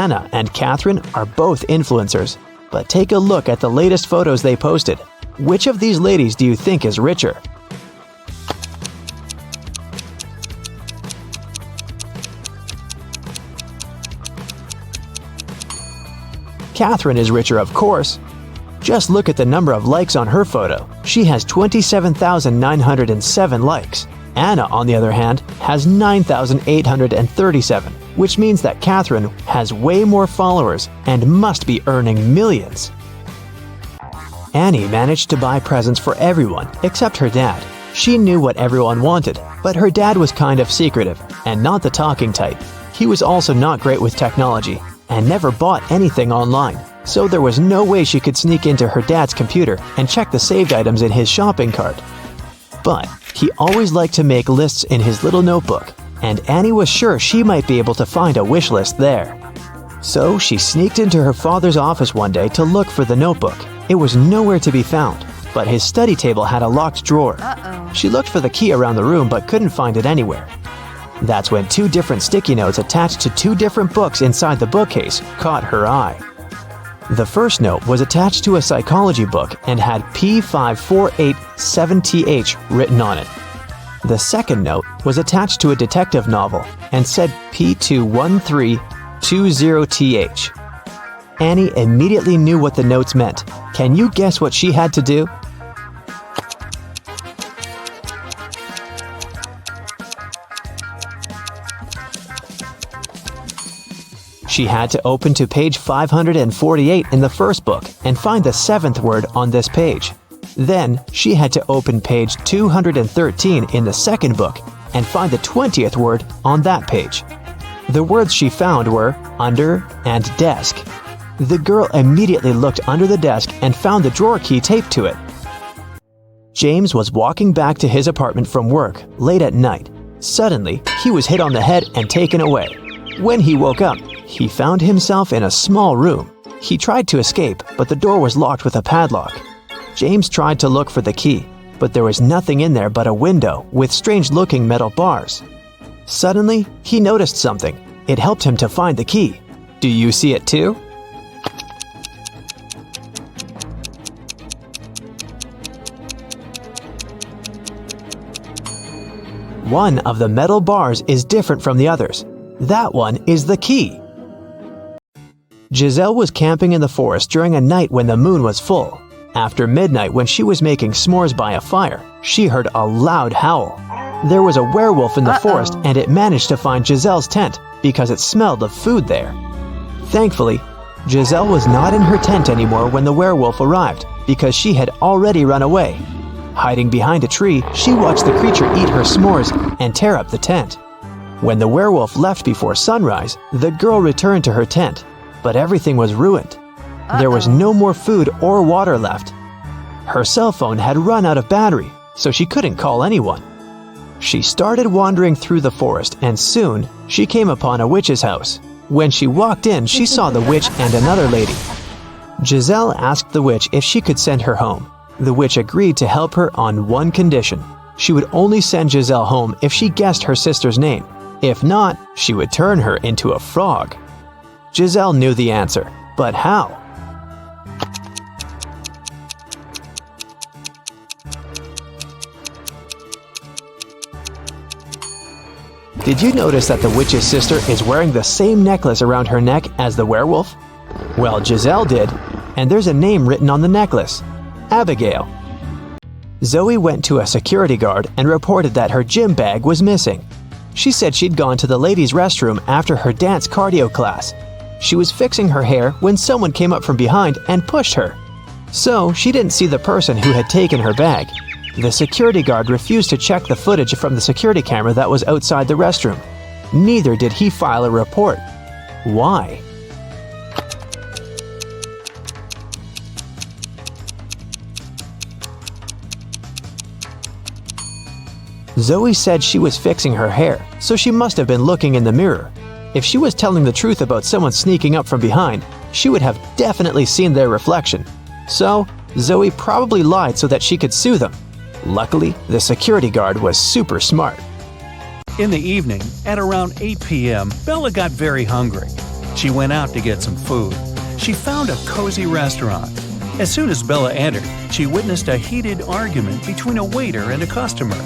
Anna and Catherine are both influencers, but take a look at the latest photos they posted. Which of these ladies do you think is richer? Catherine is richer, of course. Just look at the number of likes on her photo. She has 27,907 likes. Anna, on the other hand, has 9,837, which means that Catherine has way more followers and must be earning millions. Annie managed to buy presents for everyone except her dad. She knew what everyone wanted, but her dad was kind of secretive and not the talking type. He was also not great with technology and never bought anything online, so there was no way she could sneak into her dad's computer and check the saved items in his shopping cart. But he always liked to make lists in his little notebook, and Annie was sure she might be able to find a wish list there. So she sneaked into her father's office one day to look for the notebook. It was nowhere to be found, but his study table had a locked drawer. She looked for the key around the room but couldn't find it anywhere. That's when 2 different sticky notes attached to 2 different books inside the bookcase caught her eye. The first note was attached to a psychology book and had P5487TH written on it. The second note was attached to a detective novel and said P21320TH. Annie immediately knew what the notes meant. Can you guess what she had to do? She had to open to page 548 in the first book and find the 7th word on this page. Then, she had to open page 213 in the second book and find the 20th word on that page. The words she found were under and desk. The girl immediately looked under the desk and found the drawer key taped to it. James was walking back to his apartment from work late at night. Suddenly, he was hit on the head and taken away. When he woke up, he found himself in a small room. He tried to escape, but the door was locked with a padlock. James tried to look for the key, but there was nothing in there but a window with strange-looking metal bars. Suddenly, he noticed something. It helped him to find the key. Do you see it too? One of the metal bars is different from the others. That one is the key. Giselle was camping in the forest during a night when the moon was full. After midnight, when she was making s'mores by a fire, she heard a loud howl. There was a werewolf in the forest, and it managed to find Giselle's tent because it smelled of food there. Thankfully, Giselle was not in her tent anymore when the werewolf arrived because she had already run away. Hiding behind a tree, she watched the creature eat her s'mores and tear up the tent. When the werewolf left before sunrise, the girl returned to her tent, but everything was ruined. There was no more food or water left. Her cell phone had run out of battery, so she couldn't call anyone. She started wandering through the forest, and soon she came upon a witch's house. When she walked in, she saw the witch and another lady. Giselle asked the witch if she could send her home. The witch agreed to help her on one condition. She would only send Giselle home if she guessed her sister's name. If not, she would turn her into a frog. Giselle knew the answer, but how? Did you notice that the witch's sister is wearing the same necklace around her neck as the werewolf? Well, Giselle did, and there's a name written on the necklace: Abigail. Zoe went to a security guard and reported that her gym bag was missing. She said she'd gone to the ladies' restroom after her dance cardio class. She was fixing her hair when someone came up from behind and pushed her. So she didn't see the person who had taken her bag. The security guard refused to check the footage from the security camera that was outside the restroom. Neither did he file a report. Why? Zoe said she was fixing her hair, so she must have been looking in the mirror. If she was telling the truth about someone sneaking up from behind, she would have definitely seen their reflection. So, Zoe probably lied so that she could sue them. Luckily, the security guard was super smart. In the evening, at around 8 p.m., Bella got very hungry. She went out to get some food. She found a cozy restaurant. As soon as Bella entered, she witnessed a heated argument between a waiter and a customer.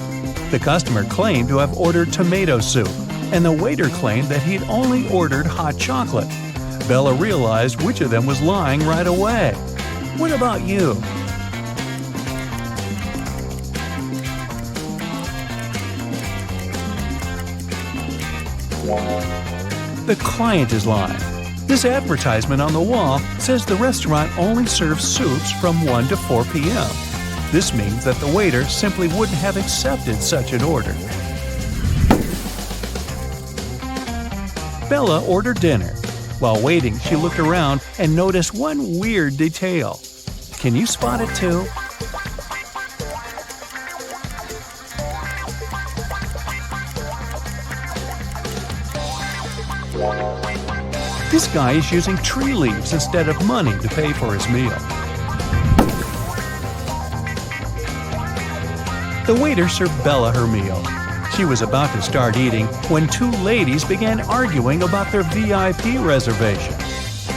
The customer claimed to have ordered tomato soup, and the waiter claimed that he'd only ordered hot chocolate. Bella realized which of them was lying right away. What about you? The client is lying. This advertisement on the wall says the restaurant only serves soups from 1 to 4 p.m. This means that the waiter simply wouldn't have accepted such an order. Bella ordered dinner. While waiting, she looked around and noticed one weird detail. Can you spot it too? This guy is using tree leaves instead of money to pay for his meal. The waiter served Bella her meal. She was about to start eating when two ladies began arguing about their VIP reservation.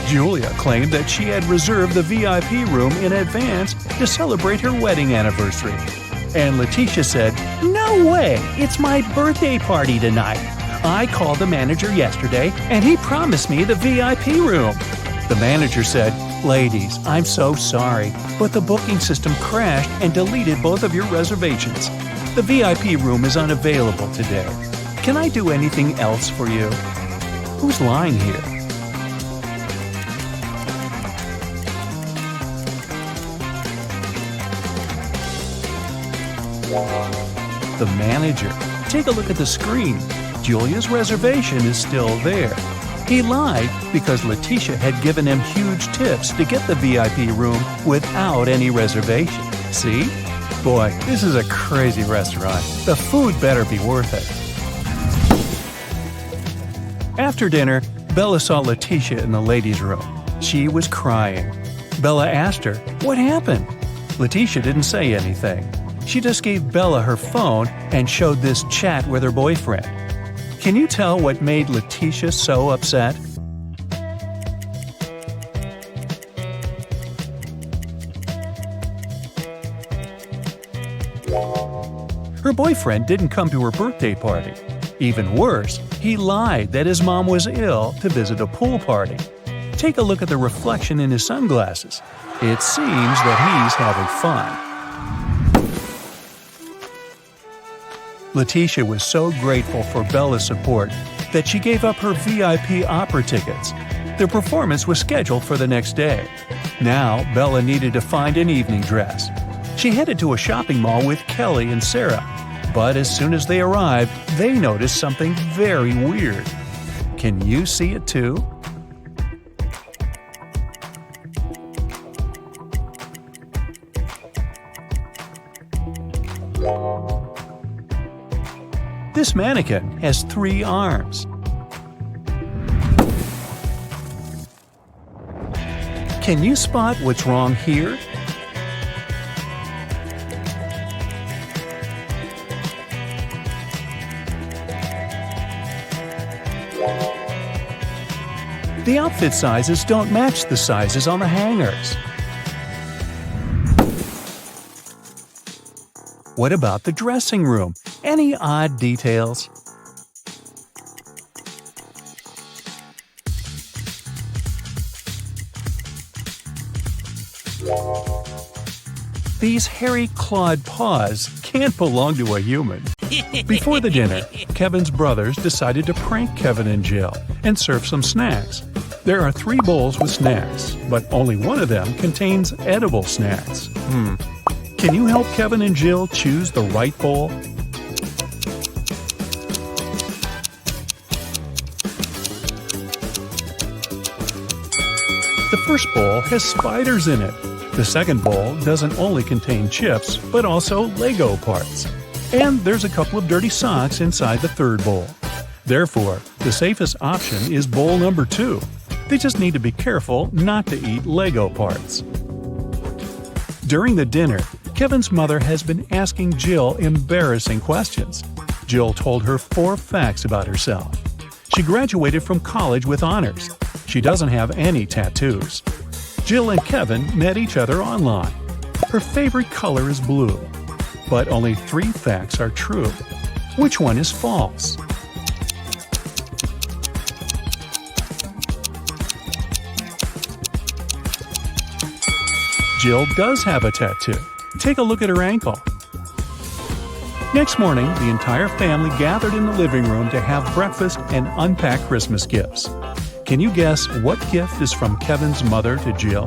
Julia claimed that she had reserved the VIP room in advance to celebrate her wedding anniversary. And Letitia said, "No way! It's my birthday party tonight. I called the manager yesterday and he promised me the VIP room." The manager said, "Ladies, I'm so sorry, but the booking system crashed and deleted both of your reservations. The VIP room is unavailable today. Can I do anything else for you?" Who's lying here? The manager. Take a look at the screen. Julia's reservation is still there. He lied because Letitia had given him huge tips to get the VIP room without any reservation. See? Boy, this is a crazy restaurant. The food better be worth it. After dinner, Bella saw Letitia in the ladies' room. She was crying. Bella asked her, "What happened?" Letitia didn't say anything. She just gave Bella her phone and showed this chat with her boyfriend. Can you tell what made Letitia so upset? Her boyfriend didn't come to her birthday party. Even worse, he lied that his mom was ill to visit a pool party. Take a look at the reflection in his sunglasses. It seems that he's having fun. Letitia was so grateful for Bella's support that she gave up her VIP opera tickets. Their performance was scheduled for the next day. Now, Bella needed to find an evening dress. She headed to a shopping mall with Kelly and Sarah, but as soon as they arrived, they noticed something very weird. Can you see it too? This mannequin has 3 arms. Can you spot what's wrong here? The outfit sizes don't match the sizes on the hangers. What about the dressing room? Any odd details? These hairy clawed paws can't belong to a human. Before the dinner, Kevin's brothers decided to prank Kevin and Jill and serve some snacks. There are 3 bowls with snacks, but only one of them contains edible snacks. Can you help Kevin and Jill choose the right bowl? The first bowl has spiders in it. The second bowl doesn't only contain chips, but also Lego parts. And there's a couple of dirty socks inside the third bowl. Therefore, the safest option is bowl number 2. They just need to be careful not to eat Lego parts. During the dinner, Kevin's mother has been asking Jill embarrassing questions. Jill told her 4 facts about herself. She graduated from college with honors. She doesn't have any tattoos. Jill and Kevin met each other online. Her favorite color is blue. But only 3 facts are true. Which one is false? Jill does have a tattoo. Take a look at her ankle. Next morning, the entire family gathered in the living room to have breakfast and unpack Christmas gifts. Can you guess what gift is from Kevin's mother to Jill?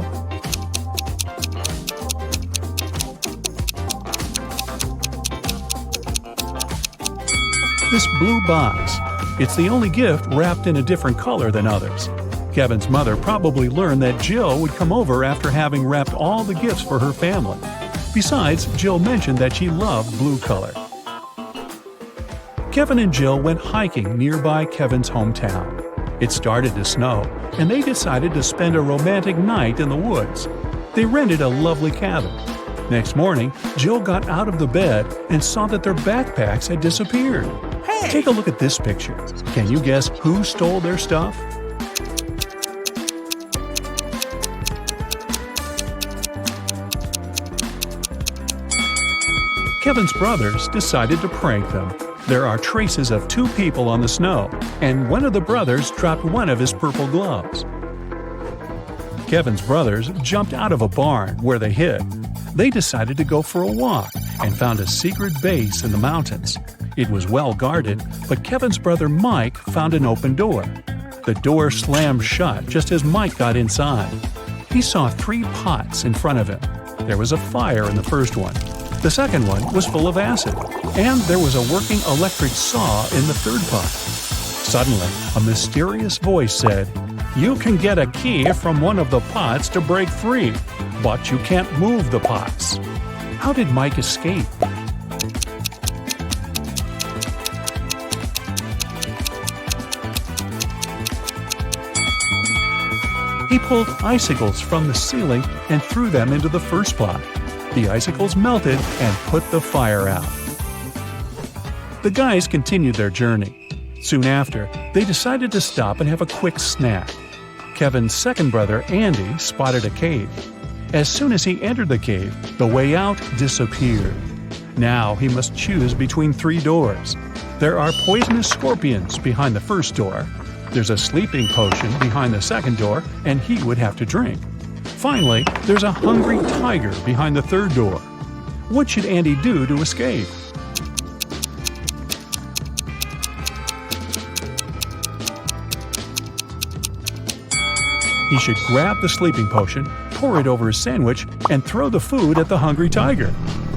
This blue box. It's the only gift wrapped in a different color than others. Kevin's mother probably learned that Jill would come over after having wrapped all the gifts for her family. Besides, Jill mentioned that she loved blue color. Kevin and Jill went hiking nearby Kevin's hometown. It started to snow, and they decided to spend a romantic night in the woods. They rented a lovely cabin. Next morning, Jill got out of the bed and saw that their backpacks had disappeared. Hey! Take a look at this picture. Can you guess who stole their stuff? Kevin's brothers decided to prank them. There are traces of 2 people on the snow, and one of the brothers dropped one of his purple gloves. Kevin's brothers jumped out of a barn where they hid. They decided to go for a walk and found a secret base in the mountains. It was well guarded, but Kevin's brother Mike found an open door. The door slammed shut just as Mike got inside. He saw 3 pots in front of him. There was a fire in the first one. The second one was full of acid, and there was a working electric saw in the third pot. Suddenly, a mysterious voice said, "You can get a key from one of the pots to break free, but you can't move the pots." How did Mike escape? He pulled icicles from the ceiling and threw them into the first pot. The icicles melted and put the fire out. The guys continued their journey. Soon after, they decided to stop and have a quick snack. Kevin's second brother, Andy, spotted a cave. As soon as he entered the cave, the way out disappeared. Now he must choose between 3 doors. There are poisonous scorpions behind the first door. There's a sleeping potion behind the second door, and he would have to drink. Finally, there's a hungry tiger behind the third door. What should Andy do to escape? He should grab the sleeping potion, pour it over his sandwich, and throw the food at the hungry tiger.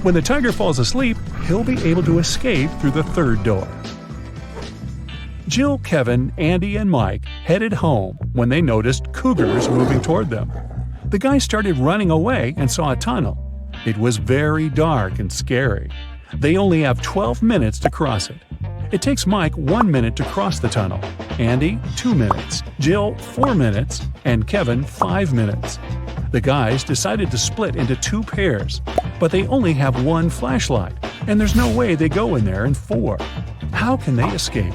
When the tiger falls asleep, he'll be able to escape through the third door. Jill, Kevin, Andy, and Mike headed home when they noticed cougars moving toward them. The guys started running away and saw a tunnel. It was very dark and scary. They only have 12 minutes to cross it. It takes Mike 1 minute to cross the tunnel, Andy 2 minutes, Jill 4 minutes, and Kevin 5 minutes. The guys decided to split into 2 pairs, but they only have 1 flashlight, and there's no way they go in there in 4. How can they escape?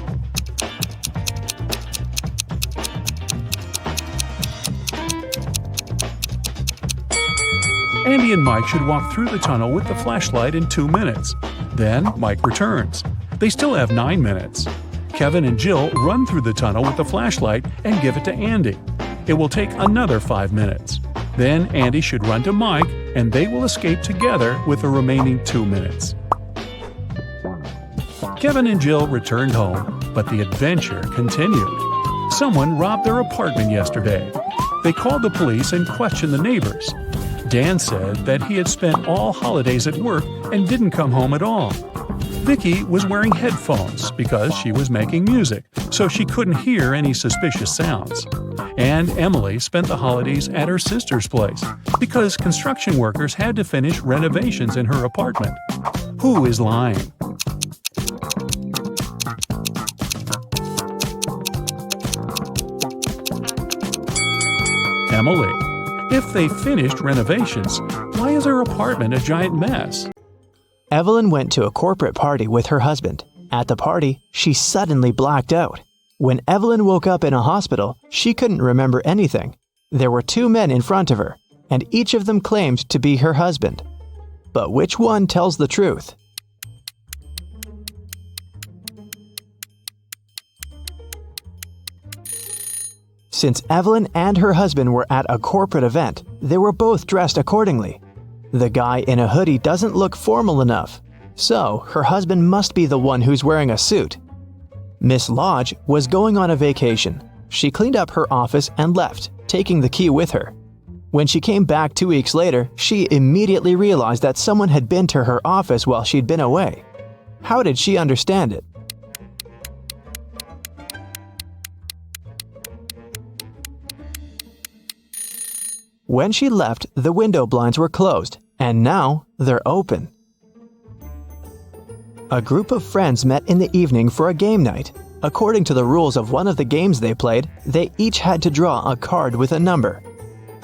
Andy and Mike should walk through the tunnel with the flashlight in 2 minutes. Then Mike returns. They still have 9 minutes. Kevin and Jill run through the tunnel with the flashlight and give it to Andy. It will take another 5 minutes. Then Andy should run to Mike, and they will escape together with the remaining 2 minutes. Kevin and Jill returned home, but the adventure continued. Someone robbed their apartment yesterday. They called the police and questioned the neighbors. Dan said that he had spent all holidays at work and didn't come home at all. Vicky was wearing headphones because she was making music, so she couldn't hear any suspicious sounds. And Emily spent the holidays at her sister's place because construction workers had to finish renovations in her apartment. Who is lying? Emily. If they finished renovations, why is her apartment a giant mess? Evelyn went to a corporate party with her husband. At the party, she suddenly blacked out. When Evelyn woke up in a hospital, she couldn't remember anything. There were two men in front of her, and each of them claimed to be her husband. But which one tells the truth? Since Evelyn and her husband were at a corporate event, they were both dressed accordingly. The guy in a hoodie doesn't look formal enough, so her husband must be the one who's wearing a suit. Miss Lodge was going on a vacation. She cleaned up her office and left, taking the key with her. When she came back 2 weeks later, she immediately realized that someone had been to her office while she'd been away. How did she understand it? When she left, the window blinds were closed, and now they're open. A group of friends met in the evening for a game night. According to the rules of one of the games they played, they each had to draw a card with a number.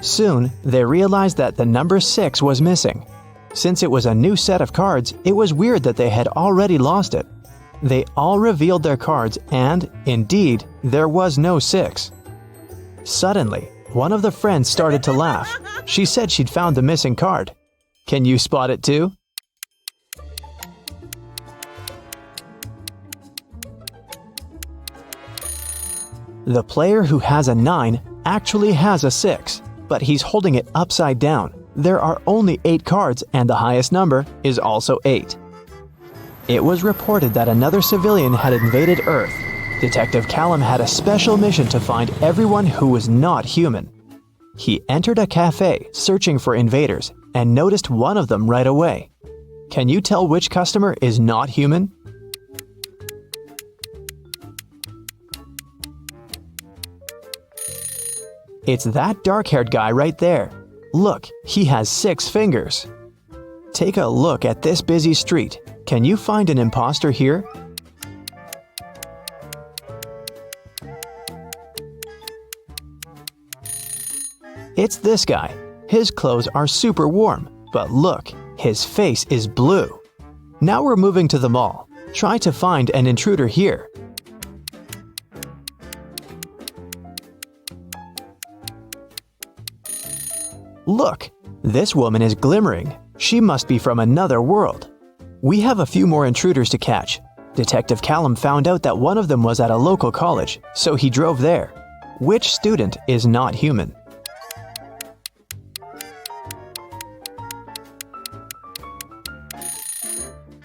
Soon, they realized that the number 6 was missing. Since it was a new set of cards, it was weird that they had already lost it. They all revealed their cards and, indeed, there was no 6. Suddenly, one of the friends started to laugh. She said she'd found the missing card. Can you spot it too? The player who has a 9 actually has a 6, but he's holding it upside down. There are only 8 cards and the highest number is also 8. It was reported that another civilian had invaded Earth. Detective Callum had a special mission to find everyone who was not human. He entered a cafe searching for invaders and noticed one of them right away. Can you tell which customer is not human? It's that dark-haired guy right there. Look, he has 6 fingers. Take a look at this busy street. Can you find an imposter here? It's this guy. His clothes are super warm, but look, his face is blue. Now we're moving to the mall. Try to find an intruder here. Look, this woman is glimmering. She must be from another world. We have a few more intruders to catch. Detective Callum found out that one of them was at a local college, so he drove there. Which student is not human?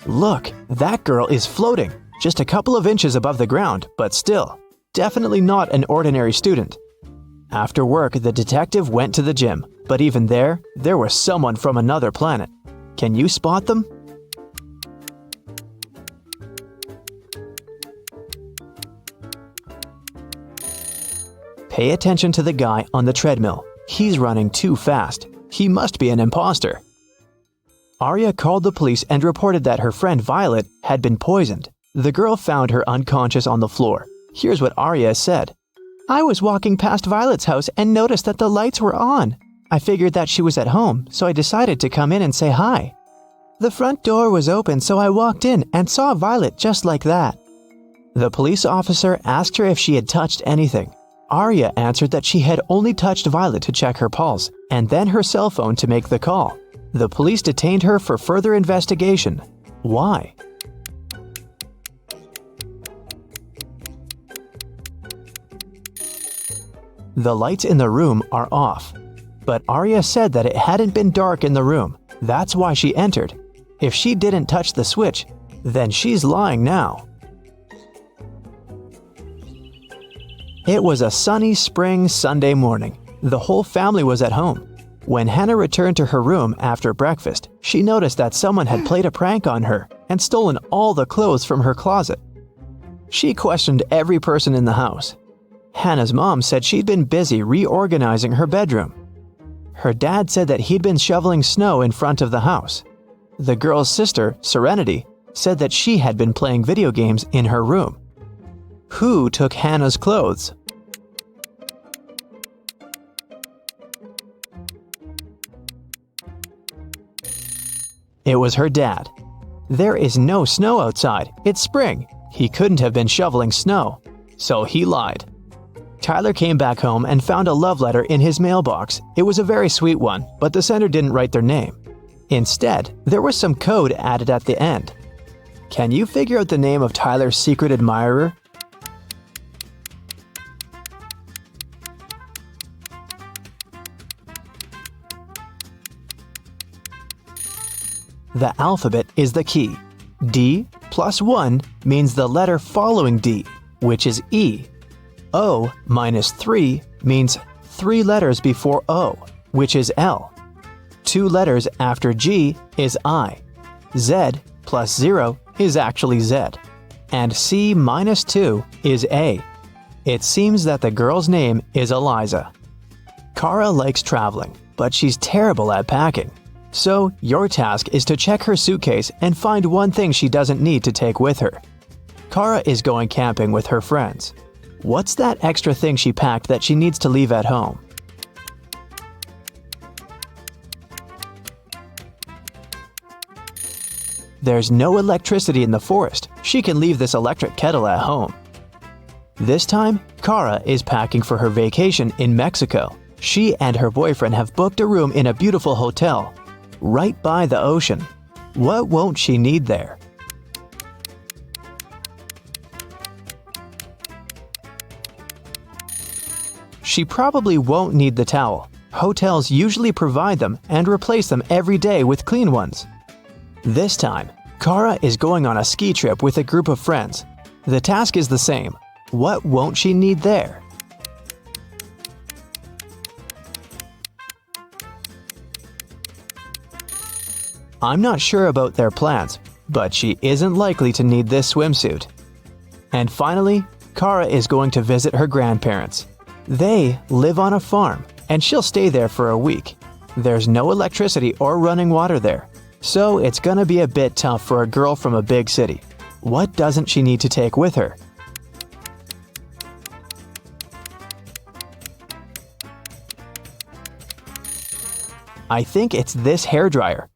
Look, that girl is floating, just a couple of inches above the ground, but still, definitely not an ordinary student. After work, the detective went to the gym, but even there was someone from another planet. Can you spot them? Pay attention to the guy on the treadmill. He's running too fast. He must be an imposter. Arya called the police and reported that her friend Violet had been poisoned. The girl found her unconscious on the floor. Here's what Arya said. I was walking past Violet's house and noticed that the lights were on. I figured that she was at home, so I decided to come in and say hi. The front door was open, so I walked in and saw Violet just like that. The police officer asked her if she had touched anything. Arya answered that she had only touched Violet to check her pulse, and then her cell phone to make the call. The police detained her for further investigation. Why? The lights in the room are off, but Arya said that it hadn't been dark in the room. That's why she entered. If she didn't touch the switch, then she's lying now. It was a sunny spring Sunday morning. The whole family was at home. When Hannah returned to her room after breakfast, she noticed that someone had played a prank on her and stolen all the clothes from her closet. She questioned every person in the house. Hannah's mom said she'd been busy reorganizing her bedroom. Her dad said that he'd been shoveling snow in front of the house. The girl's sister, Serenity, said that she had been playing video games in her room. Who took Hannah's clothes? It was her dad. There is no snow outside. It's spring. He couldn't have been shoveling snow. so he lied. Tyler came back home and found a love letter in his mailbox. It was a very sweet one, but the sender didn't write their name. Instead, there was some code added at the end. Can you figure out the name of Tyler's secret admirer? The alphabet is the key. D plus 1 means the letter following D, which is E. O minus 3 means 3 letters before O, which is L. 2 letters after G is I. Z plus 0 is actually Z. And C minus 2 is A. It seems that the girl's name is Eliza. Kara likes traveling, but she's terrible at packing. So, your task is to check her suitcase and find one thing she doesn't need to take with her. Kara is going camping with her friends. What's that extra thing she packed that she needs to leave at home? There's no electricity in the forest. She can leave this electric kettle at home. This time, Kara is packing for her vacation in Mexico. She and her boyfriend have booked a room in a beautiful hotel, right by the ocean. What won't she need there? She probably won't need the towel. Hotels usually provide them and replace them every day with clean ones. This time, Kara is going on a ski trip with a group of friends. The task is the same. What won't she need there? I'm not sure about their plans, but she isn't likely to need this swimsuit. And finally, Kara is going to visit her grandparents. They live on a farm, and she'll stay there for a week. There's no electricity or running water there, so it's gonna be a bit tough for a girl from a big city. What doesn't she need to take with her? I think it's this hairdryer.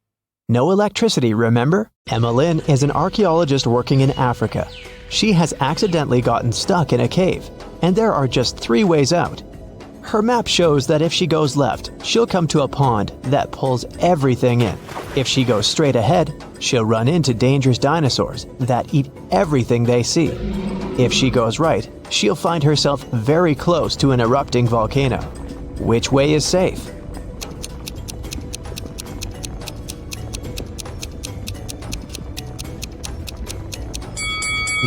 No electricity, remember? Emmeline is an archaeologist working in Africa. She has accidentally gotten stuck in a cave, and there are just 3 ways out. Her map shows that if she goes left, she'll come to a pond that pulls everything in. If she goes straight ahead, she'll run into dangerous dinosaurs that eat everything they see. If she goes right, she'll find herself very close to an erupting volcano. Which way is safe?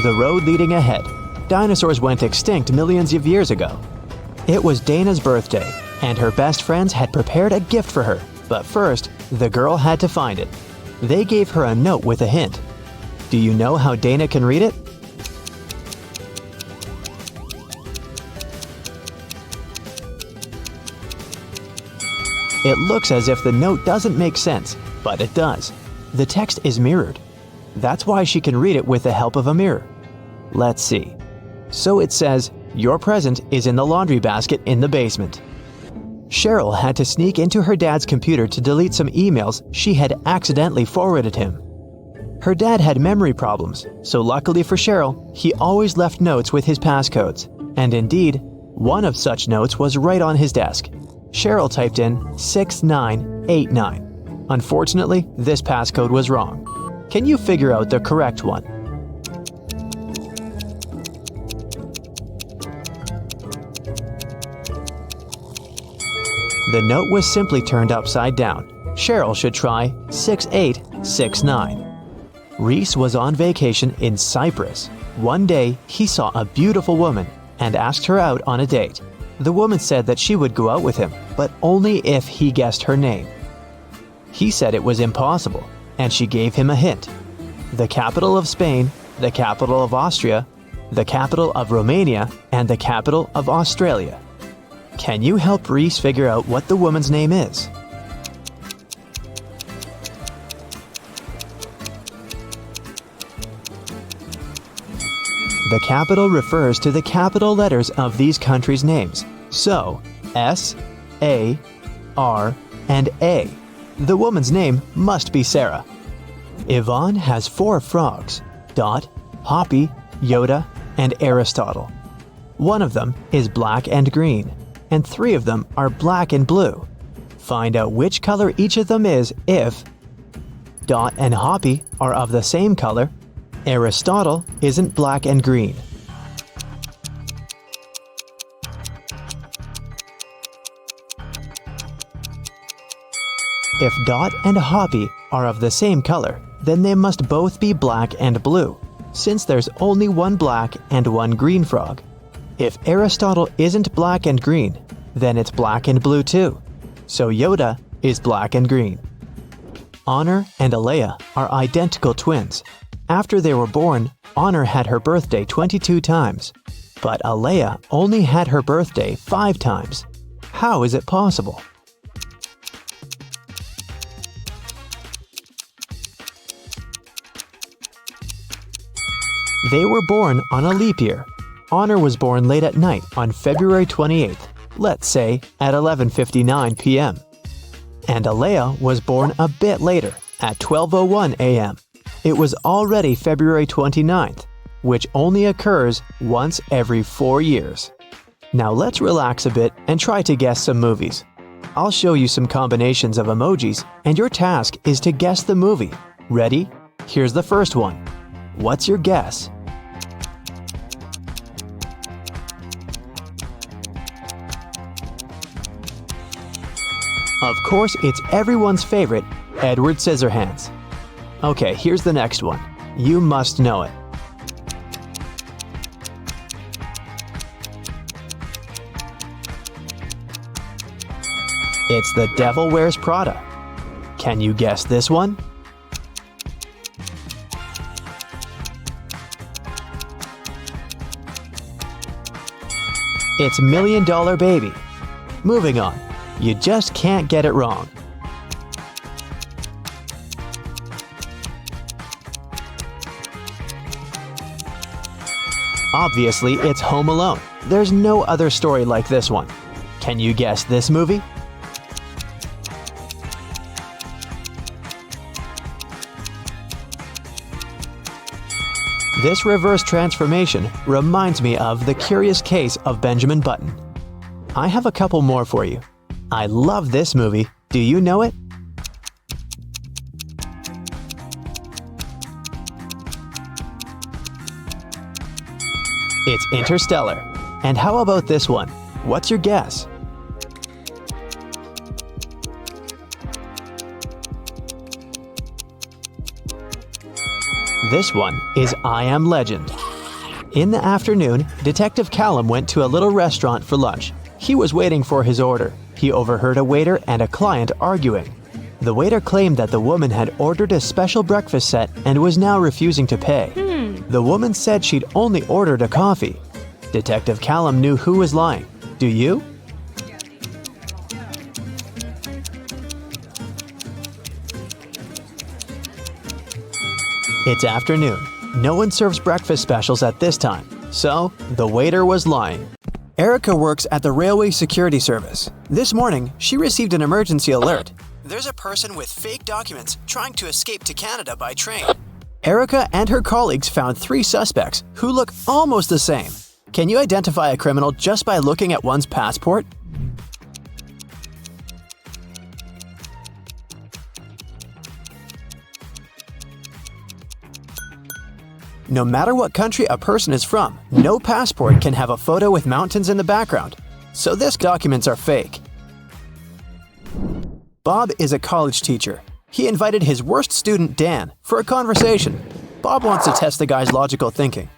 The road leading ahead. Dinosaurs went extinct millions of years ago. It was Dana's birthday, and her best friends had prepared a gift for her. But first, the girl had to find it. They gave her a note with a hint. Do you know how Dana can read it? It looks as if the note doesn't make sense, but it does. The text is mirrored. That's why she can read it with the help of a mirror. Let's see. So it says, "Your present is in the laundry basket in the basement." Cheryl had to sneak into her dad's computer to delete some emails she had accidentally forwarded him. Her dad had memory problems, so luckily for Cheryl, he always left notes with his passcodes. And indeed, one of such notes was right on his desk. Cheryl typed in 6989. Unfortunately, this passcode was wrong. Can you figure out the correct one? The note was simply turned upside down. Cheryl should try 6869. Reese was on vacation in Cyprus. One day, he saw a beautiful woman and asked her out on a date. The woman said that she would go out with him, but only if he guessed her name. He said it was impossible, and she gave him a hint. The capital of Spain, the capital of Austria, the capital of Romania, and the capital of Australia. Can you help Reese figure out what the woman's name is? The capital refers to the capital letters of these countries' names. So, S, A, R, and A. The woman's name must be Sarah. Yvonne has 4 frogs: Dot, Hoppy, Yoda, and Aristotle. One of them is black and green, and 3 of them are black and blue. Find out which color each of them is if Dot and Hoppy are of the same color, Aristotle isn't black and green. If Dot and Hoppy are of the same color, then they must both be black and blue, since there's only one black and one green frog. If Aristotle isn't black and green, then it's black and blue too. So Yoda is black and green. Honor and Alea are identical twins. After they were born, Honor had her birthday 22 times, but Alea only had her birthday 5 times. How is it possible? They were born on a leap year. Honor was born late at night on February 28th, let's say at 11:59 p.m. And Alea was born a bit later, at 12:01 a.m. It was already February 29th, which only occurs once every 4 years. Now let's relax a bit and try to guess some movies. I'll show you some combinations of emojis, and your task is to guess the movie. Ready? Here's the first one. What's your guess? Of course, it's everyone's favorite, Edward Scissorhands. Okay, here's the next one. You must know it. It's The Devil Wears Prada. Can you guess this one? It's $1 Million Baby. Moving on. You just can't get it wrong. Obviously, it's Home Alone. There's no other story like this one. Can you guess this movie? This reverse transformation reminds me of The Curious Case of Benjamin Button. I have a couple more for you. I love this movie. Do you know it? It's Interstellar. And how about this one? What's your guess? This one is I Am Legend. In the afternoon, Detective Callum went to a little restaurant for lunch. He was waiting for his order. He overheard a waiter and a client arguing. The waiter claimed that the woman had ordered a special breakfast set and was now refusing to pay. The woman said she'd only ordered a coffee. Detective Callum knew who was lying. Do you? It's afternoon. No one serves breakfast specials at this time, so the waiter was lying. Erica works at the Railway Security Service. This morning, she received an emergency alert. There's a person with fake documents trying to escape to Canada by train. Erica and her colleagues found 3 suspects who look almost the same. Can you identify a criminal just by looking at one's passport? No matter what country a person is from, no passport can have a photo with mountains in the background. So these documents are fake. Bob is a college teacher. He invited his worst student, Dan, for a conversation. Bob wants to test the guy's logical thinking.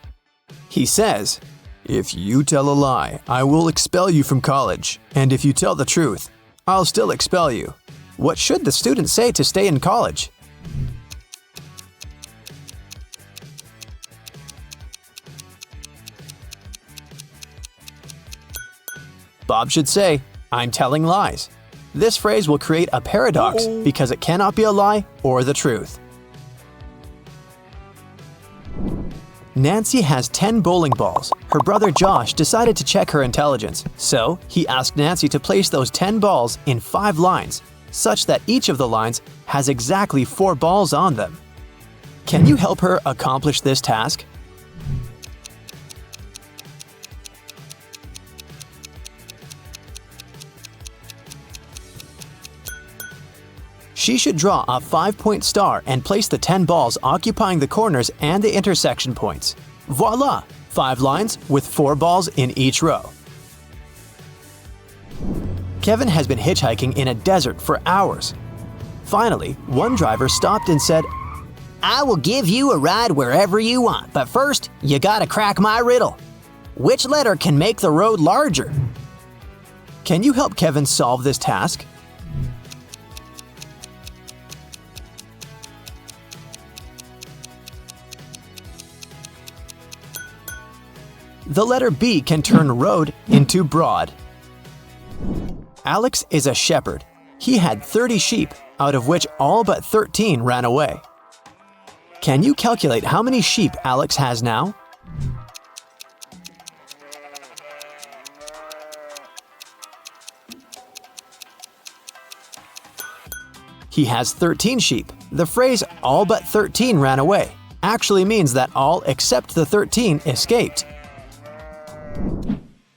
He says, "If you tell a lie, I will expel you from college. And if you tell the truth, I'll still expel you. What should the student say to stay in college?" Bob should say, "I'm telling lies." This phrase will create a paradox because it cannot be a lie or the truth. Nancy has 10 bowling balls. Her brother Josh decided to check her intelligence, so he asked Nancy to place those 10 balls in 5 lines, such that each of the lines has exactly 4 balls on them. Can you help her accomplish this task? She should draw a 5-point star and place the 10 balls occupying the corners and the intersection points. Voila! 5 lines with 4 balls in each row. Kevin has been hitchhiking in a desert for hours. Finally, one driver stopped and said, "I will give you a ride wherever you want, but first, you gotta crack my riddle. Which letter can make the road larger?" Can you help Kevin solve this task? The letter B can turn road into broad. Alex is a shepherd. He had 30 sheep, out of which all but 13 ran away. Can you calculate how many sheep Alex has now? He has 13 sheep. The phrase "all but 13 ran away" actually means that all except the 13 escaped.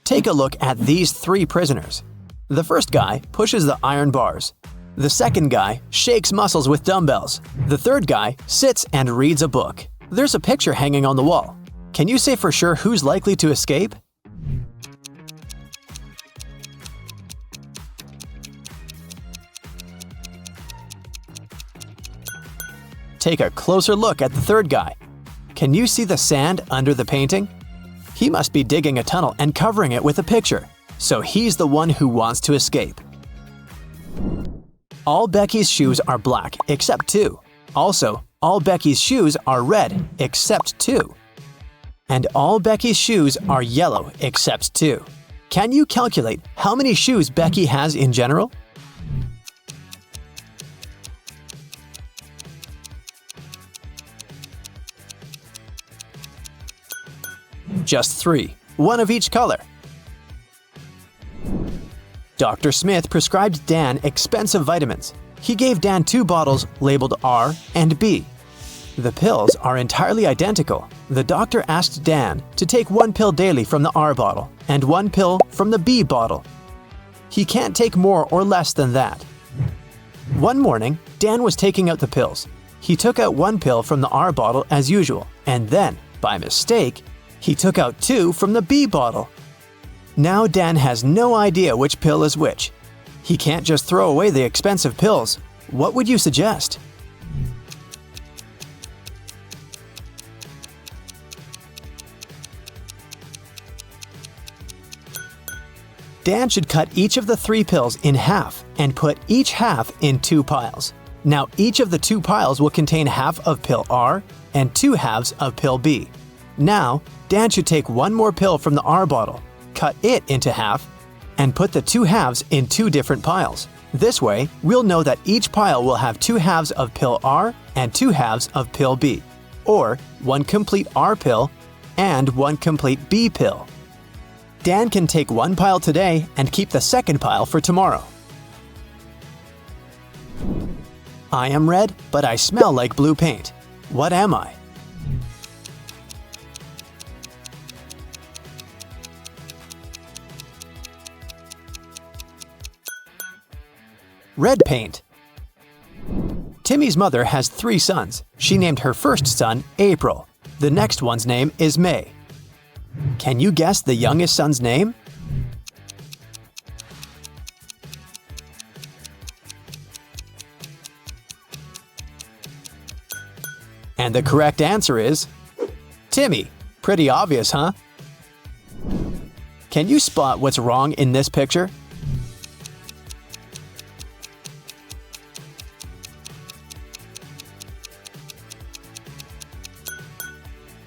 Take a look at these 3 prisoners. The first guy pushes the iron bars. The second guy shakes muscles with dumbbells. The third guy sits and reads a book. There's a picture hanging on the wall. Can you say for sure who's likely to escape? Take a closer look at the third guy. Can you see the sand under the painting? He must be digging a tunnel and covering it with a picture, so he's the one who wants to escape. All Becky's shoes are black except 2. Also, all Becky's shoes are red except 2. And all Becky's shoes are yellow except 2. Can you calculate how many shoes Becky has in general? Just 3, one of each color. Dr. Smith prescribed Dan expensive vitamins. He gave Dan 2 bottles labeled R and B. The pills are entirely identical. The doctor asked Dan to take 1 pill daily from the R bottle and 1 pill from the B bottle. He can't take more or less than that. One morning, Dan was taking out the pills. He took out 1 pill from the R bottle as usual, and then, by mistake, he took out 2 from the B bottle. Now Dan has no idea which pill is which. He can't just throw away the expensive pills. What would you suggest? Dan should cut each of the 3 pills in half and put each half in 2 piles. Now each of the 2 piles will contain half of pill R and 2 halves of pill B. Now, Dan should take 1 more pill from the R bottle, cut it into half, and put the 2 halves in 2 different piles. This way, we'll know that each pile will have 2 halves of pill R and 2 halves of pill B, or 1 complete R pill and 1 complete B pill. Dan can take 1 pile today and keep the second pile for tomorrow. I am red, but I smell like blue paint. What am I? Red paint. Timmy's mother has 3 sons. She named her first son April. The next one's name is May. Can you guess the youngest son's name? And the correct answer is Timmy. Pretty obvious, huh? Can you spot what's wrong in this picture?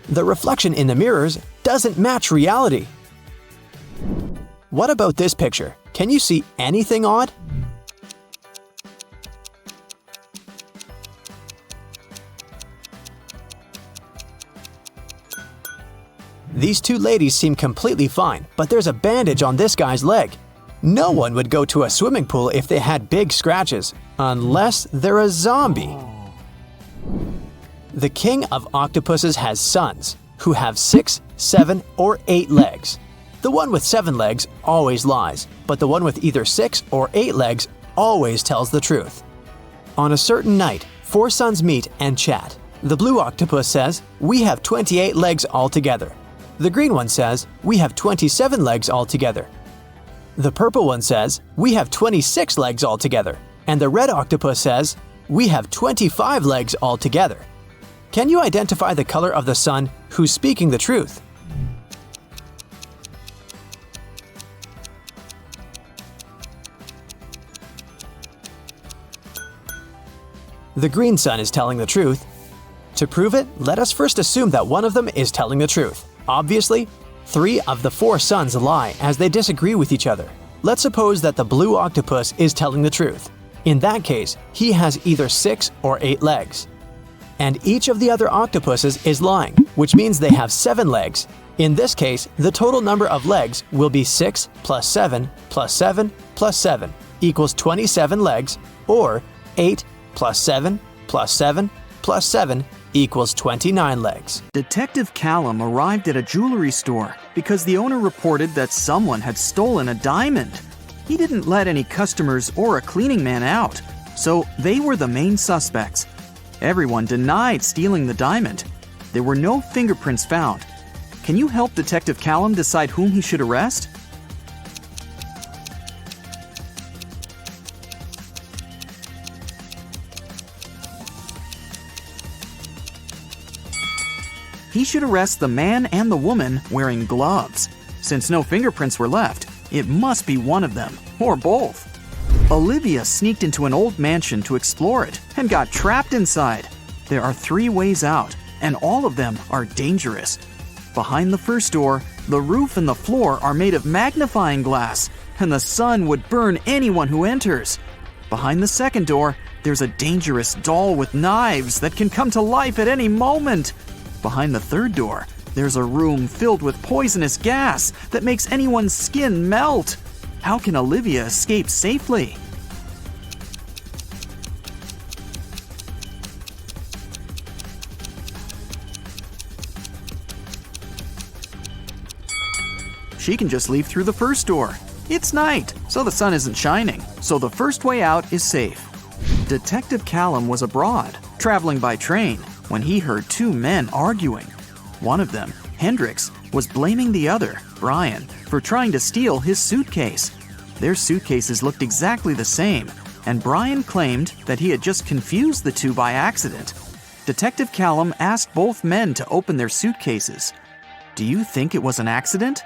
The reflection in the mirrors doesn't match reality. What about this picture? Can you see anything odd? These 2 ladies seem completely fine, but there's a bandage on this guy's leg. No one would go to a swimming pool if they had big scratches, unless they're a zombie. The king of octopuses has sons who have 6, 7, or 8 legs. The one with 7 legs always lies, but the one with either 6 or 8 legs always tells the truth. On a certain night, 4 sons meet and chat. The blue octopus says, "We have 28 legs altogether." The green one says, "We have 27 legs altogether." The purple one says, "We have 26 legs altogether." And the red octopus says, "We have 25 legs altogether." Can you identify the color of the son who's speaking the truth? The green son is telling the truth. To prove it, let us first assume that one of them is telling the truth. Obviously, 3 of the 4 sons lie as they disagree with each other. Let's suppose that the blue octopus is telling the truth. In that case, he has either 6 or 8 legs. And each of the other octopuses is lying, which means they have 7 legs. In this case, the total number of legs will be 6 plus 7 plus 7 plus 7 equals 27 legs, or 8 plus 7 plus 7 plus 7 equals 29 legs. Detective Callum arrived at a jewelry store because the owner reported that someone had stolen a diamond. He didn't let any customers or a cleaning man out, so they were the main suspects. Everyone denied stealing the diamond. There were no fingerprints found. Can you help Detective Callum decide whom he should arrest? He should arrest the man and the woman wearing gloves. Since no fingerprints were left, it must be one of them, or both. Olivia sneaked into an old mansion to explore it and got trapped inside. There are 3 ways out, and all of them are dangerous. Behind the first door, the roof and the floor are made of magnifying glass, and the sun would burn anyone who enters. Behind the second door, there's a dangerous doll with knives that can come to life at any moment. Behind the third door, there's a room filled with poisonous gas that makes anyone's skin melt. How can Olivia escape safely? She can just leave through the first door. It's night, so the sun isn't shining, so the first way out is safe. Detective Callum was abroad, traveling by train, when he heard 2 men arguing. One of them, Hendrix, was blaming the other, Brian, for trying to steal his suitcase. Their suitcases looked exactly the same, and Brian claimed that he had just confused the 2 by accident. Detective Callum asked both men to open their suitcases. Do you think it was an accident?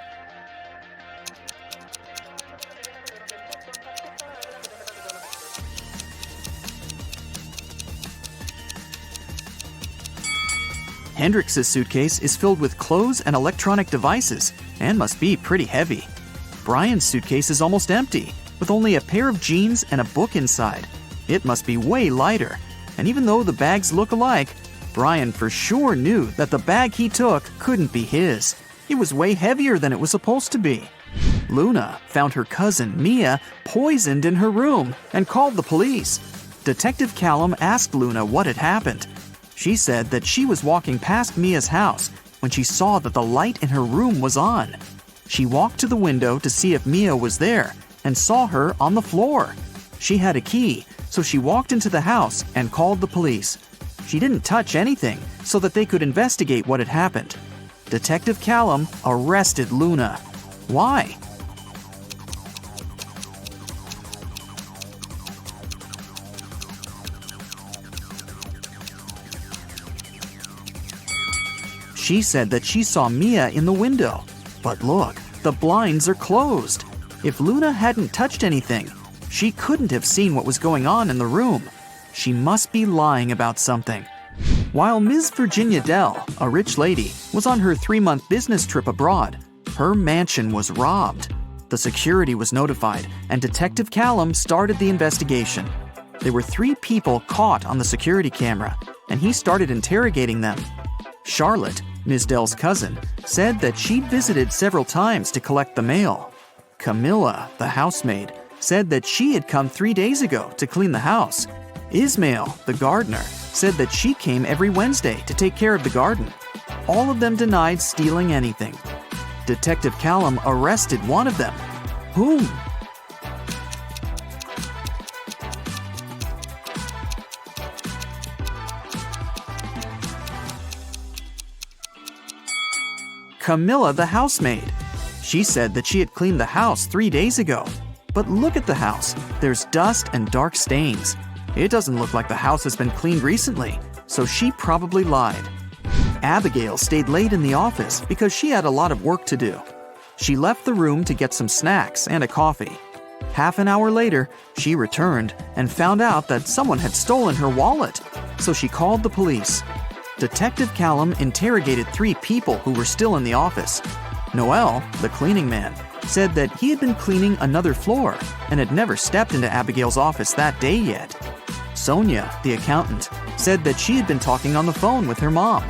Hendrix's suitcase is filled with clothes and electronic devices and must be pretty heavy. Brian's suitcase is almost empty, with only a pair of jeans and a book inside. It must be way lighter, and even though the bags look alike, Brian for sure knew that the bag he took couldn't be his. It was way heavier than it was supposed to be. Luna found her cousin, Mia, poisoned in her room and called the police. Detective Callum asked Luna what had happened. She said that she was walking past Mia's house when she saw that the light in her room was on. She walked to the window to see if Mia was there and saw her on the floor. She had a key, so she walked into the house and called the police. She didn't touch anything so that they could investigate what had happened. Detective Callum arrested Luna. Why? She said that she saw Mia in the window. But look, the blinds are closed. If Luna hadn't touched anything, she couldn't have seen what was going on in the room. She must be lying about something. While Ms. Virginia Dell, a rich lady, was on her 3-month business trip abroad, her mansion was robbed. The security was notified, and Detective Callum started the investigation. There were 3 people caught on the security camera, and he started interrogating them. Charlotte, Ms. Dell's cousin, said that she'd visited several times to collect the mail. Camilla, the housemaid, said that she had come 3 days ago to clean the house. Ismail, the gardener, said that she came every Wednesday to take care of the garden. All of them denied stealing anything. Detective Callum arrested one of them. Whom? Camilla the housemaid. She said that she had cleaned the house 3 days ago. But look at the house. There's dust and dark stains. It doesn't look like the house has been cleaned recently, so she probably lied. Abigail stayed late in the office because she had a lot of work to do. She left the room to get some snacks and a coffee. Half an hour later, she returned and found out that someone had stolen her wallet, so she called the police. Detective Callum interrogated 3 people who were still in the office. Noel, the cleaning man, said that he had been cleaning another floor and had never stepped into Abigail's office that day yet. Sonia, the accountant, said that she had been talking on the phone with her mom.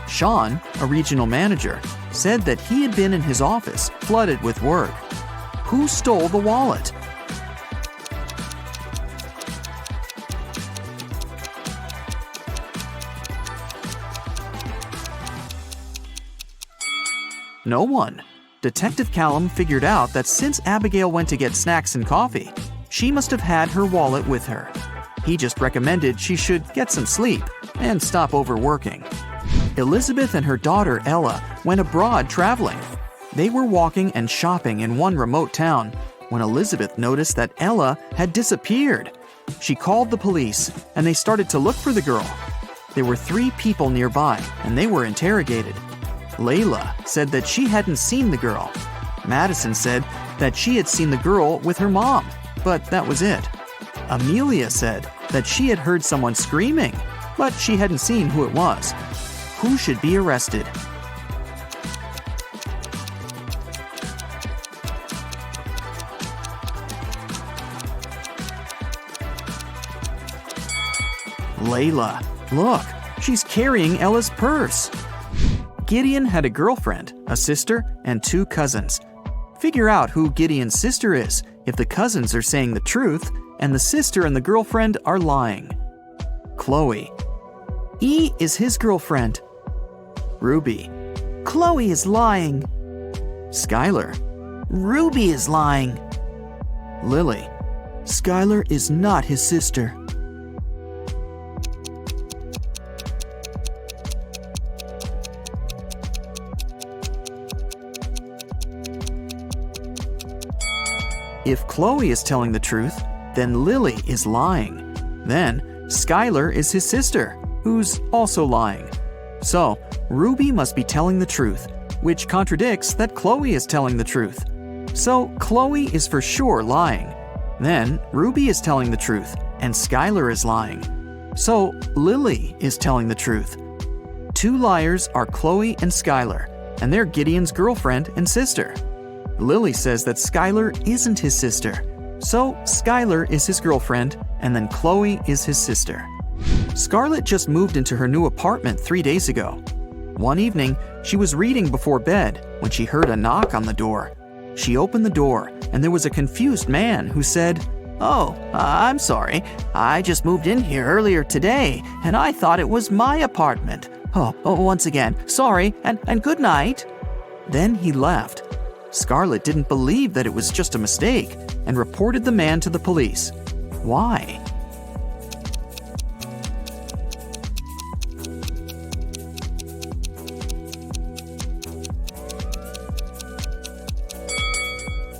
Sean, a regional manager, said that he had been in his office flooded with work. Who stole the wallet? No one. Detective Callum figured out that since Abigail went to get snacks and coffee, she must have had her wallet with her. He just recommended she should get some sleep and stop overworking. Elizabeth and her daughter Ella went abroad traveling. They were walking and shopping in one remote town when Elizabeth noticed that Ella had disappeared. She called the police and they started to look for the girl. There were 3 people nearby and they were interrogated. Layla said that she hadn't seen the girl. Madison said that she had seen the girl with her mom, but that was it. Amelia said that she had heard someone screaming, but she hadn't seen who it was. Who should be arrested? Layla. Look, she's carrying Ella's purse. Gideon had a girlfriend, a sister, and 2 cousins. Figure out who Gideon's sister is if the cousins are saying the truth and the sister and the girlfriend are lying. Chloe. E is his girlfriend. Ruby. Chloe is lying. Skylar. Ruby is lying. Lily. Skylar is not his sister. If Chloe is telling the truth, then Lily is lying. Then Skylar is his sister, who's also lying. So Ruby must be telling the truth, which contradicts that Chloe is telling the truth. So Chloe is for sure lying. Then Ruby is telling the truth, and Skylar is lying. So Lily is telling the truth. 2 liars are Chloe and Skylar, and they're Gideon's girlfriend and sister. Lily says that Skylar isn't his sister. So Skylar is his girlfriend, and then Chloe is his sister. Scarlett just moved into her new apartment 3 days ago. One evening, she was reading before bed when she heard a knock on the door. She opened the door, and there was a confused man who said, "Oh, I'm sorry. I just moved in here earlier today, and I thought it was my apartment. Once again, sorry, and good night." Then he left. Scarlett didn't believe that it was just a mistake and reported the man to the police. Why?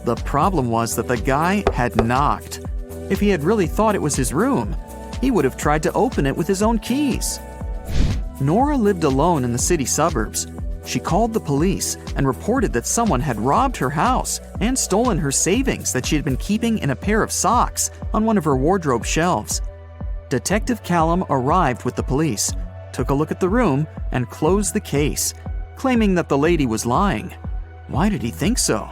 The problem was that the guy had knocked. If he had really thought it was his room, he would have tried to open it with his own keys. Nora lived alone in the city suburbs. She called the police and reported that someone had robbed her house and stolen her savings that she had been keeping in a pair of socks on one of her wardrobe shelves. Detective Callum arrived with the police, took a look at the room, and closed the case, claiming that the lady was lying. Why did he think so?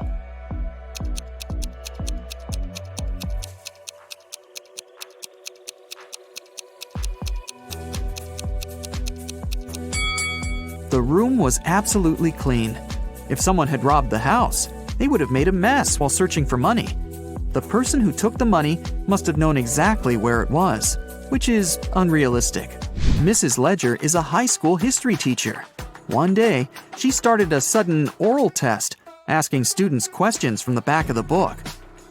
The room was absolutely clean. If someone had robbed the house, they would have made a mess while searching for money. The person who took the money must have known exactly where it was, which is unrealistic. Mrs. Ledger is a high school history teacher. One day, she started a sudden oral test, asking students questions from the back of the book.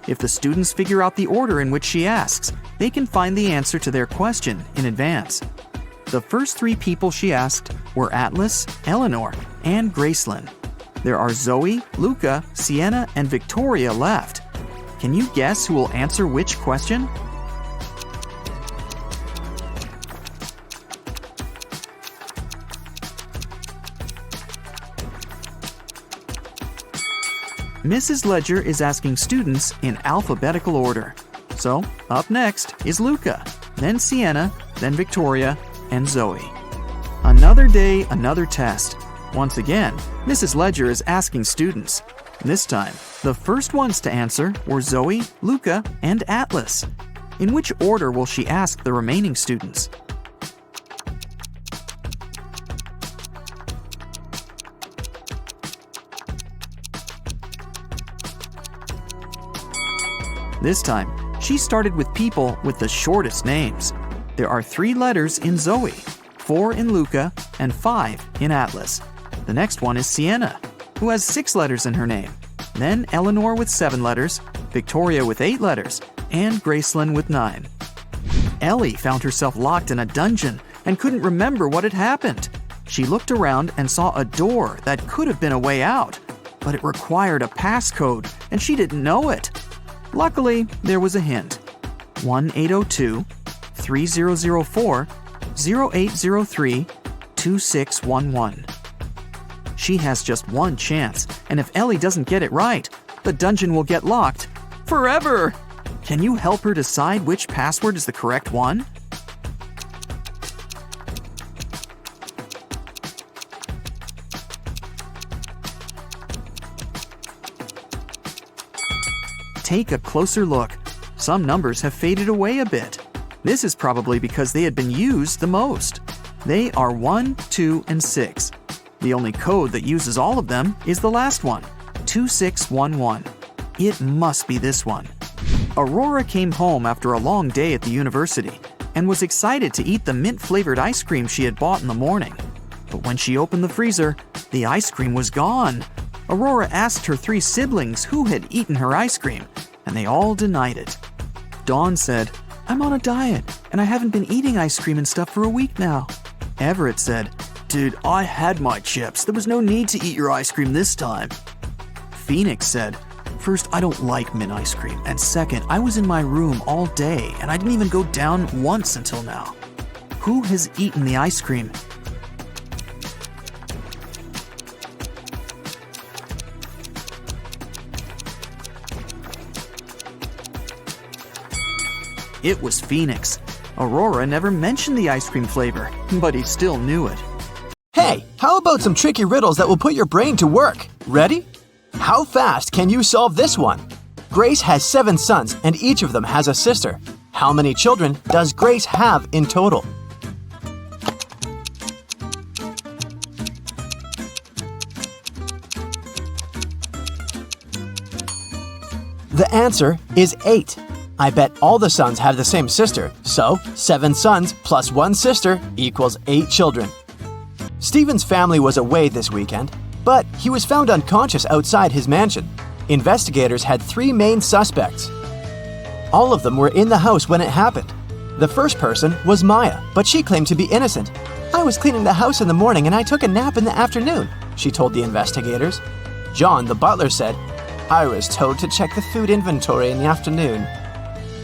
If the students figure out the order in which she asks, they can find the answer to their question in advance. The first 3 people she asked were Atlas, Eleanor, and Gracelyn. There are Zoe, Luca, Sienna, and Victoria left. Can you guess who will answer which question? Mrs. Ledger is asking students in alphabetical order. So, up next is Luca, then Sienna, then Victoria, and Zoe. Another day, another test. Once again, Mrs. Ledger is asking students. This time, the first ones to answer were Zoe, Luca, and Atlas. In which order will she ask the remaining students? This time, she started with people with the shortest names. There are 3 letters in Zoe, 4 in Luca, and 5 in Atlas. The next one is Sienna, who has 6 letters in her name. Then Eleanor with 7 letters, Victoria with 8 letters, and Gracelyn with 9. Ellie found herself locked in a dungeon and couldn't remember what had happened. She looked around and saw a door that could have been a way out, but it required a passcode, and she didn't know it. Luckily, there was a hint. 1802-3004-0803-2611. She has just one chance, and if Ellie doesn't get it right, the dungeon will get locked forever. Can you help her decide which password is the correct one? Take a closer look. Some numbers have faded away a bit. This is probably because they had been used the most. They are 1, 2, and 6. The only code that uses all of them is the last one, 2611. It must be this one. Aurora came home after a long day at the university and was excited to eat the mint-flavored ice cream she had bought in the morning. But when she opened the freezer, the ice cream was gone. Aurora asked her 3 siblings who had eaten her ice cream, and they all denied it. Dawn said, "I'm on a diet, and I haven't been eating ice cream and stuff for a week now." Everett said, "Dude, I had my chips. There was no need to eat your ice cream this time." Phoenix said, "First, I don't like mint ice cream, and second, I was in my room all day, and I didn't even go down once until now. Who has eaten the ice cream?" It was Phoenix. Aurora never mentioned the ice cream flavor, but he still knew it. Hey, how about some tricky riddles that will put your brain to work? Ready? How fast can you solve this one? Grace has 7 sons, and each of them has a sister. How many children does Grace have in total? The answer is 8. I bet all the sons have the same sister, so 7 sons plus 1 sister equals 8 children. Stephen's family was away this weekend, but he was found unconscious outside his mansion. Investigators had 3 main suspects. All of them were in the house when it happened. The first person was Maya, but she claimed to be innocent. "I was cleaning the house in the morning and I took a nap in the afternoon," she told the investigators. John, the butler, said, "I was told to check the food inventory in the afternoon."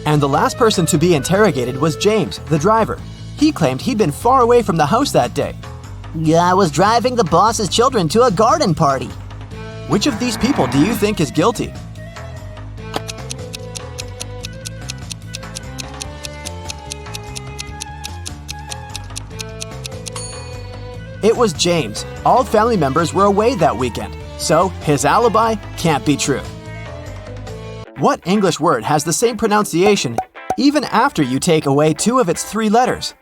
And the last person to be interrogated was James, the driver. He claimed he'd been far away from the house that day. "Yeah, I was driving the boss's children to a garden party." Which of these people do you think is guilty? It was James. All family members were away that weekend, so his alibi can't be true. What English word has the same pronunciation even after you take away 2 of its 3 letters?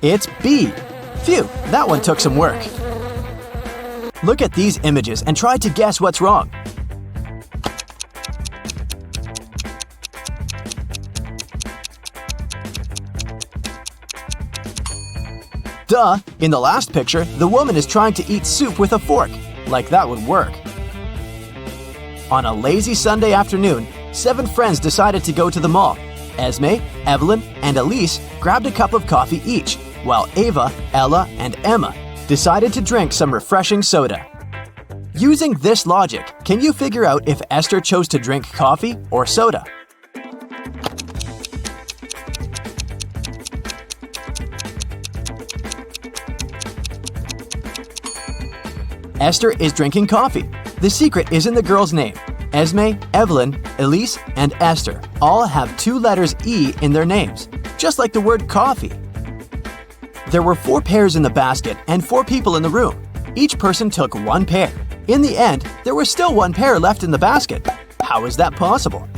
It's B. Phew, that one took some work. Look at these images and try to guess what's wrong. Duh, in the last picture, the woman is trying to eat soup with a fork. Like that would work. On a lazy Sunday afternoon, 7 friends decided to go to the mall. Esme, Evelyn, and Elise grabbed a cup of coffee each, while Ava, Ella, and Emma decided to drink some refreshing soda. Using this logic, can you figure out if Esther chose to drink coffee or soda? Esther is drinking coffee. The secret is in the girl's name. Esme, Evelyn, Elise, and Esther all have 2 letters E in their names, just like the word coffee. There were 4 pairs in the basket and 4 people in the room. Each person took 1 pair. In the end, there was still 1 pair left in the basket. How is that possible?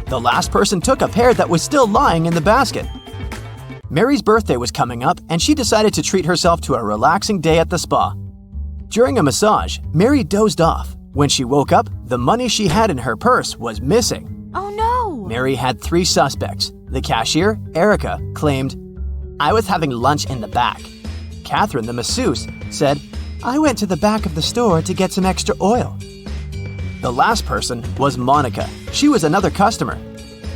The last person took a pair that was still lying in the basket. Mary's birthday was coming up, and she decided to treat herself to a relaxing day at the spa. During a massage, Mary dozed off. When she woke up, the money she had in her purse was missing. Oh no! Mary had 3 suspects. The cashier, Erica, claimed, "I was having lunch in the back." Catherine, the masseuse, said, "I went to the back of the store to get some extra oil." The last person was Monica. She was another customer.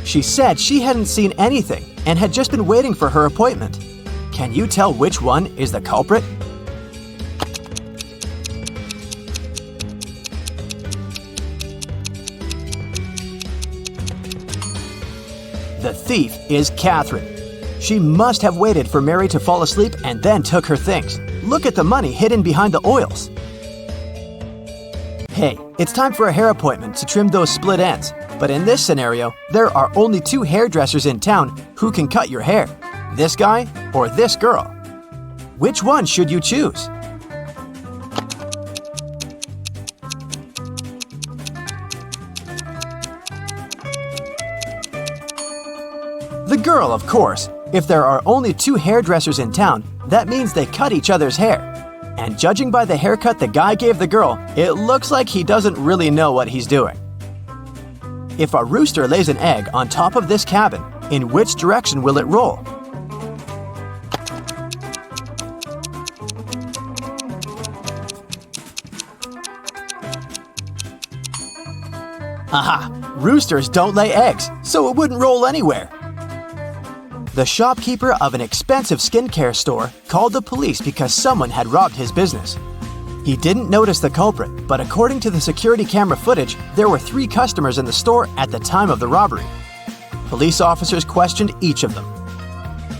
She said she hadn't seen anything and had just been waiting for her appointment. Can you tell which one is the culprit? The thief is Catherine. She must have waited for Mary to fall asleep and then took her things. Look at the money hidden behind the oils. Hey, it's time for a hair appointment to trim those split ends. But in this scenario, there are only 2 hairdressers in town who can cut your hair. This guy or this girl. Which one should you choose? The girl, of course. If there are only 2 hairdressers in town, that means they cut each other's hair. And judging by the haircut the guy gave the girl, it looks like he doesn't really know what he's doing. If a rooster lays an egg on top of this cabin, in which direction will it roll? Aha! Roosters don't lay eggs, so it wouldn't roll anywhere. The shopkeeper of an expensive skincare store called the police because someone had robbed his business. He didn't notice the culprit, but according to the security camera footage, there were 3 customers in the store at the time of the robbery. Police officers questioned each of them.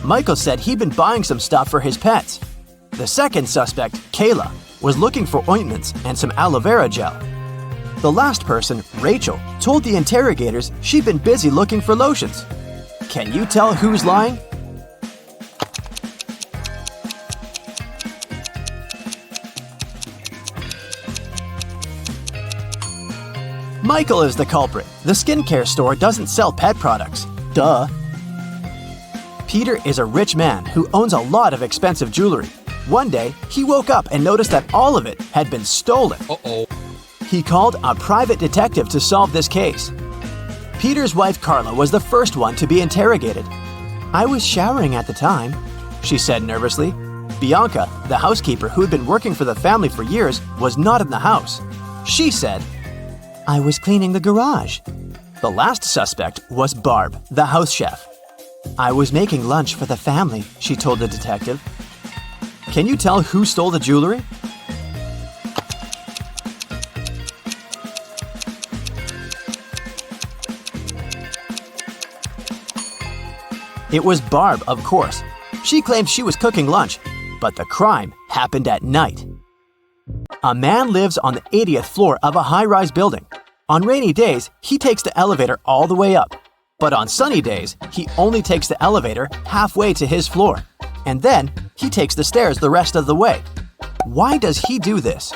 Michael said he'd been buying some stuff for his pets. The second suspect, Kayla, was looking for ointments and some aloe vera gel. The last person, Rachel, told the interrogators she'd been busy looking for lotions. Can you tell who's lying? Michael is the culprit. The skincare store doesn't sell pet products. Duh. Peter is a rich man who owns a lot of expensive jewelry. One day, he woke up and noticed that all of it had been stolen. Uh-oh. He called a private detective to solve this case. Peter's wife Carla was the first one to be interrogated. "I was showering at the time," she said nervously. Bianca, the housekeeper who had been working for the family for years, was not in the house. She said, "I was cleaning the garage." The last suspect was Barb, the house chef. "I was making lunch for the family," she told the detective. Can you tell who stole the jewelry? It was Barb, of course. She claimed she was cooking lunch, but the crime happened at night. A man lives on the 80th floor of a high-rise building. On rainy days, he takes the elevator all the way up. But on sunny days, he only takes the elevator halfway to his floor. And then, he takes the stairs the rest of the way. Why does he do this?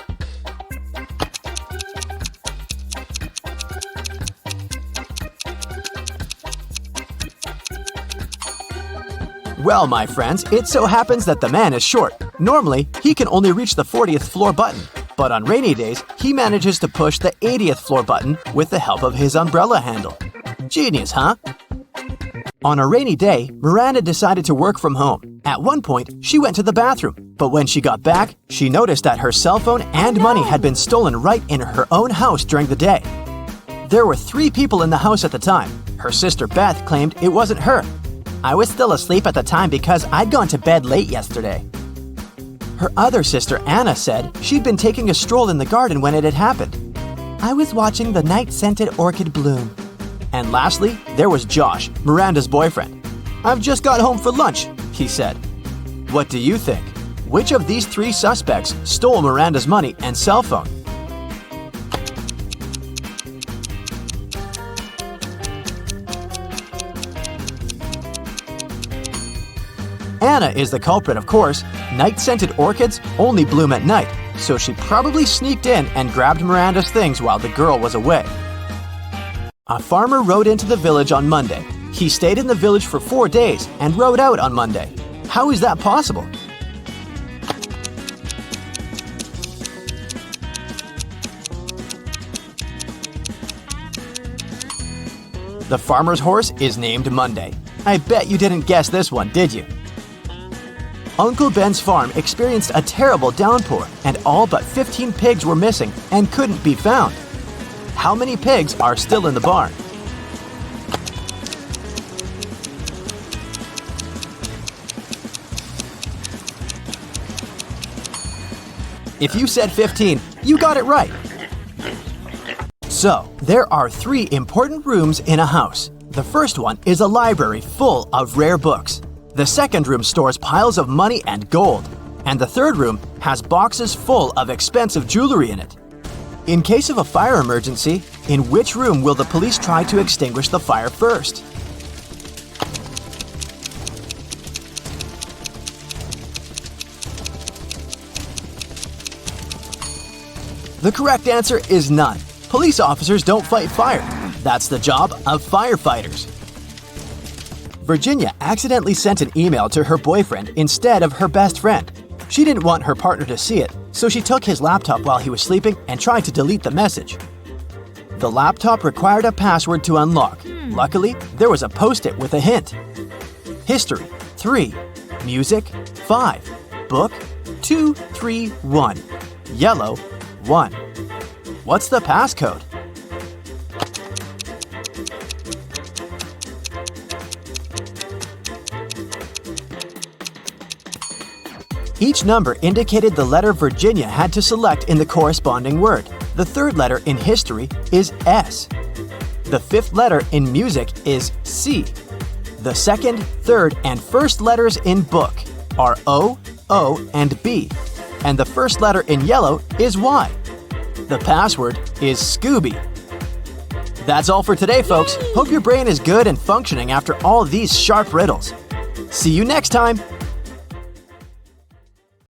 Well, my friends, it so happens that the man is short. Normally, he can only reach the 40th floor button. But on rainy days, he manages to push the 80th floor button with the help of his umbrella handle. Genius, huh? On a rainy day, Miranda decided to work from home. At one point, she went to the bathroom. But when she got back, she noticed that her cell phone and money had been stolen right in her own house during the day. There were 3 people in the house at the time. Her sister Beth claimed it wasn't her. "I was still asleep at the time because I'd gone to bed late yesterday." Her other sister Anna said she'd been taking a stroll in the garden when it had happened. "I was watching the night-scented orchid bloom." And lastly, there was Josh, Miranda's boyfriend. "I've just got home for lunch," he said. What do you think? Which of these 3 suspects stole Miranda's money and cell phone? Anna is the culprit, of course. Night-scented orchids only bloom at night, so she probably sneaked in and grabbed Miranda's things while the girl was away. A farmer rode into the village on Monday. He stayed in the village for 4 days and rode out on Monday. How is that possible? The farmer's horse is named Monday. I bet you didn't guess this one, did you? Uncle Ben's farm experienced a terrible downpour, and all but 15 pigs were missing and couldn't be found. How many pigs are still in the barn? If you said 15, you got it right. So, there are 3 important rooms in a house. The first one is a library full of rare books. The second room stores piles of money and gold. And the third room has boxes full of expensive jewelry in it. In case of a fire emergency, in which room will the police try to extinguish the fire first? The correct answer is none. Police officers don't fight fire. That's the job of firefighters. Virginia accidentally sent an email to her boyfriend instead of her best friend. She didn't want her partner to see it, so she took his laptop while he was sleeping and tried to delete the message. The laptop required a password to unlock. Luckily, there was a post-it with a hint. History, 3. Music, 5. Book, 2, 3, 1. Yellow, 1. What's the passcode? Each number indicated the letter Virginia had to select in the corresponding word. The third letter in history is S. The 5th letter in music is C. The second, third, and first letters in book are O, O, and B. And the first letter in yellow is Y. The password is Scooby. That's all for today, folks. Hope your brain is good and functioning after all these sharp riddles. See you next time!